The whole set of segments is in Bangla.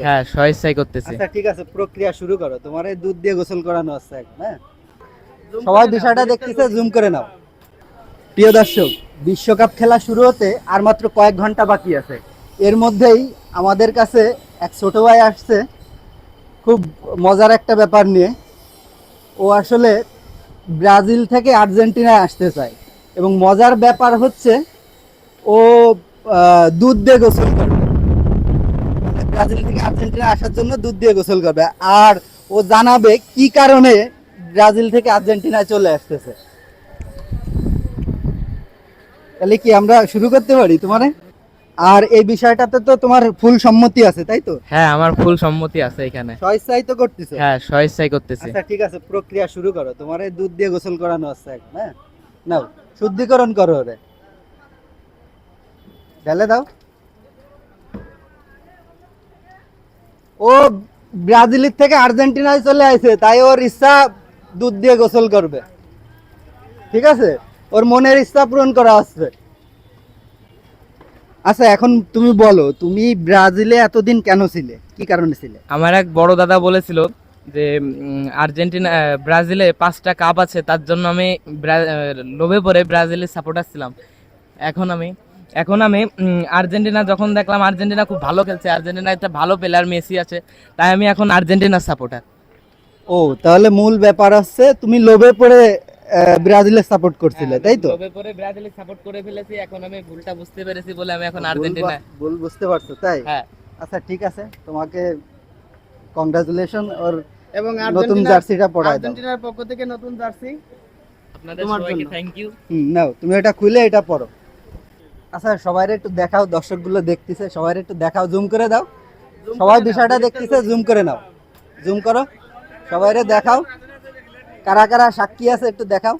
হ্যাঁ, স্বেচ্ছায় করতেছি। আচ্ছা ঠিক আছে, প্রক্রিয়া শুরু করো। তোমার এই দুধ দিয়ে গোসল করানো হচ্ছে এখন, হ্যাঁ? সবাই বিষয়টা দেখতেছে, জুম করে নাও। প্রিয় দর্শক, বিশ্বকাপ খেলা শুরু হতে আর মাত্র কয়েক ঘন্টা বাকি আছে। এর মধ্যেই আমাদের কাছে এক ছোট ভাই আসছে খুব মজার একটা ব্যাপার নিয়ে। ও আসলে ব্রাজিল থেকে আর্জেন্টিনায় আসতে চায়, এবং মজার ব্যাপার হচ্ছে ও দুধ দিয়ে গোসল করবে। ব্রাজিল থেকে আর্জেন্টিনা আসার জন্য দুধ দিয়ে গোসল করবে, আর ও জানাবে কি কারণে ব্রাজিল থেকে আর্জেন্টিনায় চলে আসতেছে। তাহলে কি আমরা শুরু করতে পারি তোমারে? আর এই বিষয়টাতে তো তোমার ফুল সম্মতি আছে, তাই তো? হ্যাঁ, আমার ফুল সম্মতি আছে এখানে। স্বেচ্ছাই তো করতেছো? হ্যাঁ, স্বেচ্ছায় করতেছি। আচ্ছা ঠিক আছে, প্রক্রিয়া শুরু করো। তোমার এই দুধ দিয়ে গোসল করানো হচ্ছে এখন, হ্যাঁ? নাও, শুদ্ধিকরণ করো ওরে, ঢেলে দাও। ও ব্রাজিলের থেকে আর্জেন্টিনায় চলে আসে, তাই ওর ইচ্ছা দুধ দিয়ে গোসল করবে। ঠিক আছে, ওর মনের ইচ্ছা পূরণ করা হচ্ছে। আচ্ছা এখন তুমি বলো, তুমি ব্রাজিলে এতদিন কেন ছিলে, কি কারণে ছিলে? আমার এক বড় দাদা বলেছিল যে আর্জেন্টিনা ব্রাজিলে 5টা কাপ আছে, তার জন্য আমি লোভে পড়ে ব্রাজিলের সাপোর্টার ছিলাম। এখন আমি আর্জেন্টিনা যখন দেখলাম আর্জেন্টিনা খুব ভালো খেলছে, আর্জেন্টিনা একটা ভালো প্লেয়ার মেসি আছে, তাই আমি এখন আর্জেন্টিনার সাপোর্টার। ও, তাহলে মূল ব্যাপার হচ্ছে তুমি লোভে পড়ে ব্রাজিলের সাপোর্ট করছিলে, তাই তো? লোভে পড়ে ব্রাজিলের সাপোর্ট করে ফেলেছি, এখন আমি ভুলটা বুঝতে পেরেছি বলে আমি এখন আর্জেন্টিনা। ভুল বুঝতে পারছো, তাই? হ্যাঁ। আচ্ছা ঠিক আছে, তোমাকে কংগ্রাচুলেশন, ওর এবং নতুন জার্সিটা পরায় দাও। আর্জেন্টিনার পক্ষ থেকে নতুন জার্সি আপনাদের তোমার সবাইকে জন্য। Thank you. নাও, তুমি এটা খুলে এটা পরো। আচ্ছা সবাই একটু দেখাও, দর্শকগুলো দেখতেছে, সবাই একটু দেখাও, জুম করে দাও। সবাই বিষয়টা দেখতেছে, জুম করে নাও, জুম করো, সবাইরে দেখাও। কারা কারা সাক্ষী আছে একটু দেখাও।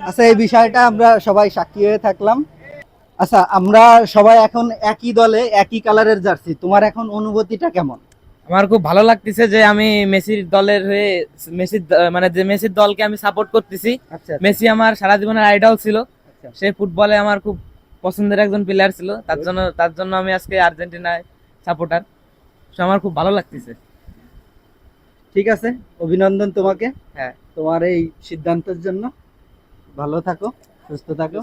আচ্ছা এই বিষয়টা আমরা সবাই সাক্ষী হয়ে থাকলাম। আচ্ছা আমরা সবাই এখন একই দলে, একই কালারের জার্সি। তোমার এখন অনুভূতিটা কেমন? আমার খুব ভালো লাগতেছে যে আমি মেসির দলের হয়ে মানে যে মেসির দলকে আমি সাপোর্ট করতেছি। আচ্ছা মেসি আমার সারা জীবনের আইডল ছিল, আচ্ছা। সে ফুটবলে আমার খুব পছন্দের একজন প্লেয়ার ছিল, তার জন্য আমি আজকে আর্জেন্টিনায় সাপোর্টার। আমার খুব ভালো লাগতেছে। ঠিক আছে, অভিনন্দন তোমাকে হ্যাঁ। তোমার এই সিদ্ধান্তের জন্য। ভালো থাকো, সুস্থ থাকো।